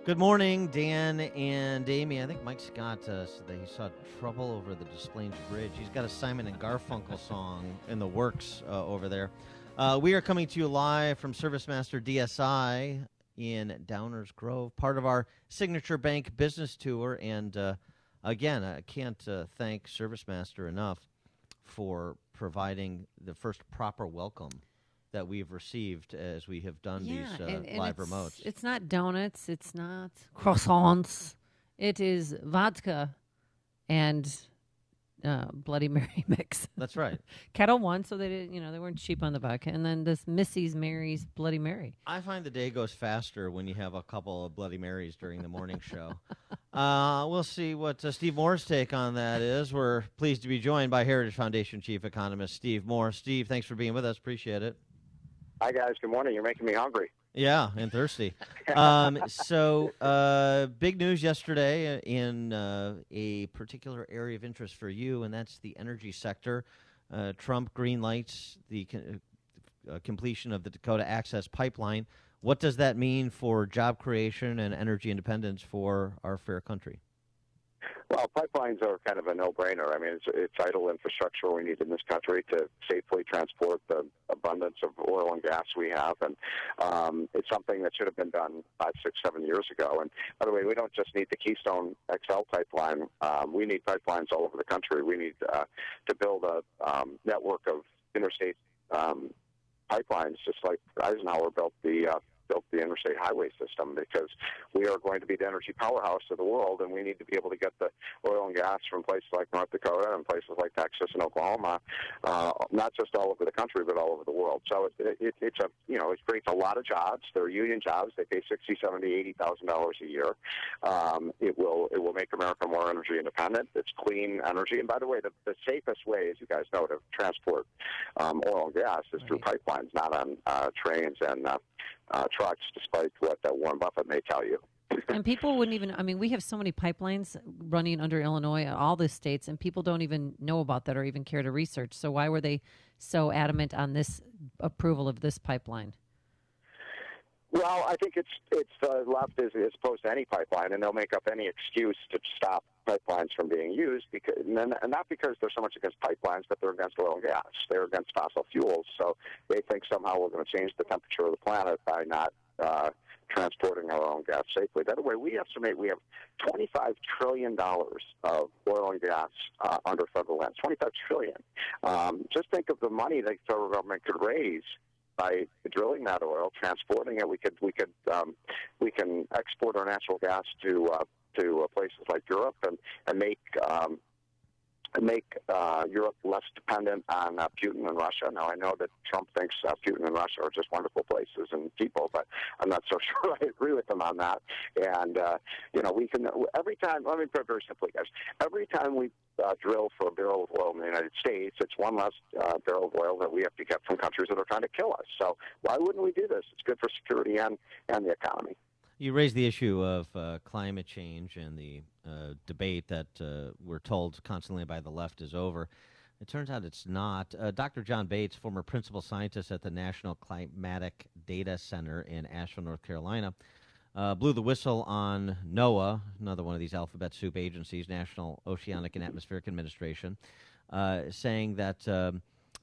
Good morning, Dan and Amy. I think Mike Scott said that he saw trouble over the Des Plaines Bridge. He's got a Simon and Garfunkel song in the works over there. We are coming to you live from ServiceMaster DSI in Downers Grove, part of our Signature Bank business tour. And again, I can't thank ServiceMaster enough for providing the first proper welcome that we've received as we have done these live remotes. It's not donuts. It's not croissants. It is vodka and Bloody Mary mix. That's right. Kettle One, so they didn't, they weren't cheap on the vodka. And then this Missy's Mary's Bloody Mary. I find the day goes faster when you have a couple of Bloody Marys during the morning show. We'll see what Steve Moore's take on that is. We're pleased to be joined by Heritage Foundation Chief Economist Steve Moore. Steve, thanks for being with us. Appreciate it. Hi, guys. Good morning. You're making me hungry. Yeah, and thirsty. Big news yesterday in a particular area of interest for you, and that's the energy sector. Trump greenlights the completion of the Dakota Access Pipeline. What does that mean for job creation and energy independence for our fair country? Well, pipelines are kind of a no-brainer. I mean, it's vital infrastructure we need in this country to safely transport the abundance of oil and gas we have, and it's something that should have been done 5, 6, 7 years ago. And by the way, we don't just need the Keystone XL pipeline. We need pipelines all over the country. We need to build a network of interstate pipelines, just like Eisenhower built the interstate highway system, because we are going to be the energy powerhouse of the world, and we need to be able to get the oil and gas from places like North Dakota and places like Texas and Oklahoma, not just all over the country, but all over the world. So it creates a lot of jobs. They're union jobs. They pay $60,000, $70,000, $80,000 a year. It will make America more energy independent. It's clean energy. And by the way, the safest way, as you guys know, to transport oil and gas is through pipelines, not on trains and trucks, despite what Warren Buffett may tell you. And people wouldn't even, we have so many pipelines running under Illinois, all the states, and people don't even know about that or even care to research. So why were they so adamant on this approval of this pipeline? Well, I think it's the left as opposed to any pipeline, and they'll make up any excuse to stop pipelines from being used, and not because they're so much against pipelines, but they're against oil and gas. They're against fossil fuels, so they think somehow we're going to change the temperature of the planet by not transporting our own gas safely. By the way, we estimate we have $25 trillion of oil and gas under federal lands. $25 trillion. Just think of the money the federal government could raise by drilling that oil, transporting it. We can export our natural gas to places like Europe and make Europe less dependent on Putin and Russia. Now, I know that Trump thinks Putin and Russia are just wonderful places and people, but I'm not so sure I agree with him on that. And, we can, every time, let me put it very simply, guys, every time we drill for a barrel of oil in the United States, it's one less barrel of oil that we have to get from countries that are trying to kill us. So why wouldn't we do this? It's good for security and the economy. You raised the issue of climate change and the debate that we're told constantly by the left is over. It turns out it's not. Dr. John Bates, former principal scientist at the National Climatic Data Center in Asheville, North Carolina, blew the whistle on NOAA, another one of these alphabet soup agencies, National Oceanic and Atmospheric Administration, saying that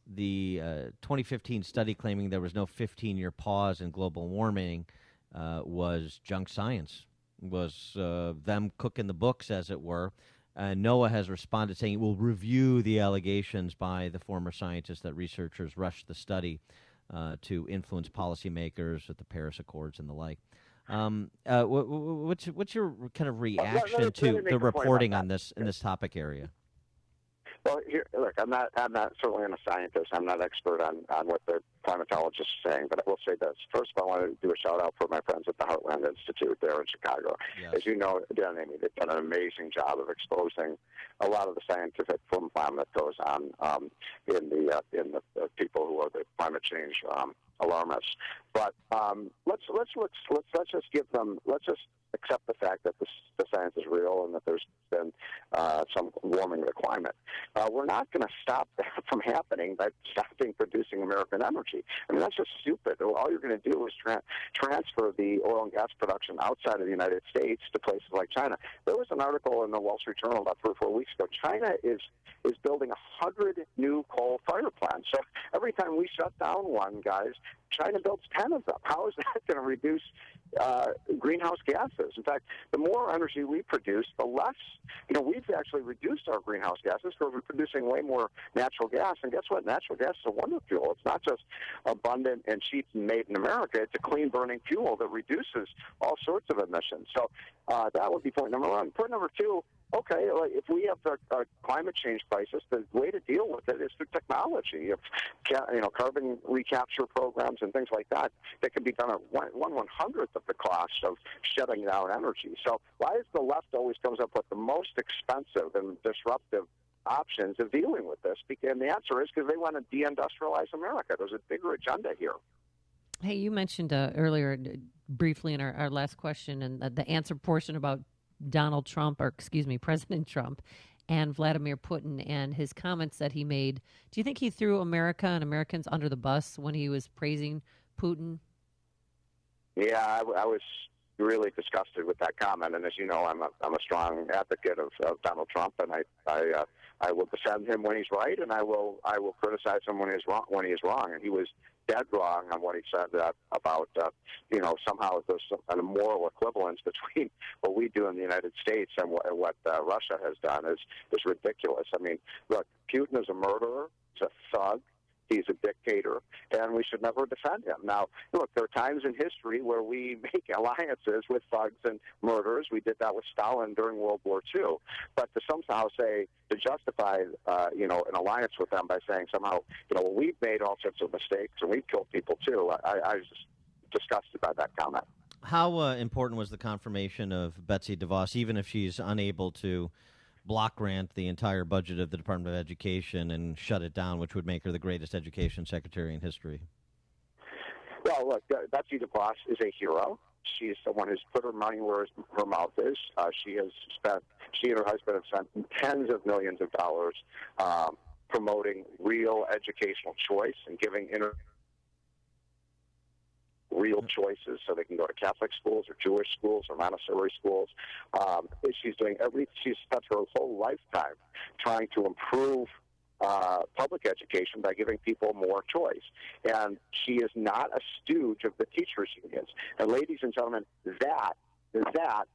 the 2015 study claiming there was no 15-year pause in global warming was junk science, was them cooking the books, as it were. NOAA has responded saying it will review the allegations by the former scientists that researchers rushed the study to influence policymakers at the Paris Accords and the like. What's your kind of reaction to the reporting on this in this topic area? Well, here, look, I'm not certainly a scientist. I'm not expert on what the climatologists are saying, but I will say this. First of all, I want to do a shout-out for my friends at the Heartland Institute there in Chicago. Yes. As you know, Dan and Amy, they've done an amazing job of exposing a lot of the scientific flim-flam that goes on in the people who are the climate change alarmists. But let's just accept the fact that the science is real and that there's been some warming of the climate. We're not going to stop that from happening by stopping producing American energy. energy. I mean, that's just stupid. All you're going to do is transfer the oil and gas production outside of the United States to places like China. There was an article in the Wall Street Journal about 3 or 4 weeks ago. China is building 100 new coal fire plants. So every time we shut down one, guys, China builds 10 of them. How is that going to reduce greenhouse gases? In fact, the more energy we produce, the less, we've actually reduced our greenhouse gases because we're producing way more natural gas. And guess what? Natural gas is a wonder fuel. It's not just abundant and cheap and made in America. It's a clean burning fuel that reduces all sorts of emissions. So that would be point number one. Point number two, okay, if we have a climate change crisis, the way to deal with it is through technology. If, carbon recapture programs and things like that can be done at 1/100th of the cost of shutting down energy. So why is the left always comes up with the most expensive and disruptive options of dealing with this? And the answer is because they want to deindustrialize America. There's a bigger agenda here. Hey, you mentioned earlier briefly in our last question and the answer portion about President Trump and Vladimir Putin and his comments that he made. Do you think he threw America and Americans under the bus when he was praising Putin? Yeah, I was really disgusted with that comment. And as you know, I'm a strong advocate of Donald Trump, and I will defend him when he's right, and I will criticize him when he is wrong. And he was dead wrong on what he said about somehow there's an immoral equivalence between what we do in the United States and what Russia has done is ridiculous. I mean, look, Putin is a murderer, he's a thug, he's a dictator, and we should never defend him. Now, look, there are times in history where we make alliances with thugs and murderers. We did that with Stalin during World War II. But to somehow to justify, an alliance with them by saying somehow, we've made all sorts of mistakes and we've killed people too, I was just disgusted by that comment. How important was the confirmation of Betsy DeVos, even if she's unable to block grant the entire budget of the Department of Education and shut it down, which would make her the greatest education secretary in history? Well, look, Betsy DeVos is a hero. She's someone who's put her money where her mouth is. She and her husband have spent tens of millions of dollars promoting real educational choice and giving real choices so they can go to Catholic schools or Jewish schools or Montessori schools. She's spent her whole lifetime trying to improve public education by giving people more choice. And she is not a stooge of the teachers' unions. And ladies and gentlemen, that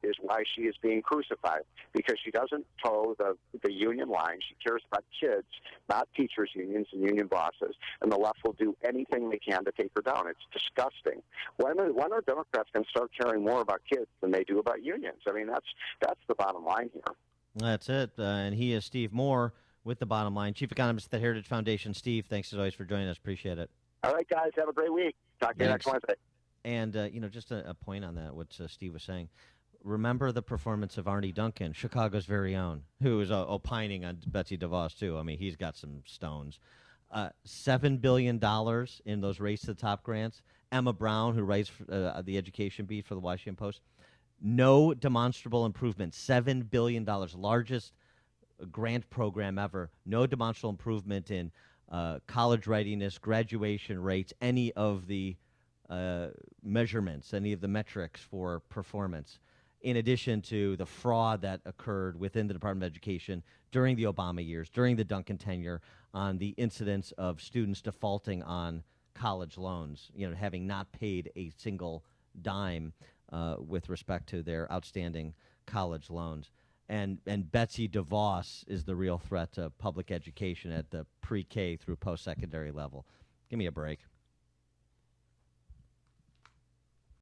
is why she is being crucified, because she doesn't toe the union line. She cares about kids, not teachers' unions and union bosses, and the left will do anything they can to take her down. It's disgusting. When are Democrats going to start caring more about kids than they do about unions? I mean, that's the bottom line here. That's it. And he is Steve Moore with the Bottom Line, Chief Economist at the Heritage Foundation. Steve, thanks as always for joining us. Appreciate it. All right, guys. Have a great week. Talk to you next Wednesday. And, just a point on that, what Steve was saying. Remember the performance of Arnie Duncan, Chicago's very own, who is opining on Betsy DeVos, too. I mean, he's got some stones. $7 billion in those Race to the Top grants. Emma Brown, who writes the education beat for the Washington Post. No demonstrable improvement. $7 billion, largest grant program ever. No demonstrable improvement in college readiness, graduation rates, any of the measurements, any of the metrics for performance, in addition to the fraud that occurred within the Department of Education during the Obama years, during the Duncan tenure, on the incidence of students defaulting on college loans, having not paid a single dime with respect to their outstanding college loans. And Betsy DeVos is the real threat to public education at the pre-K through post-secondary level. Give me a break.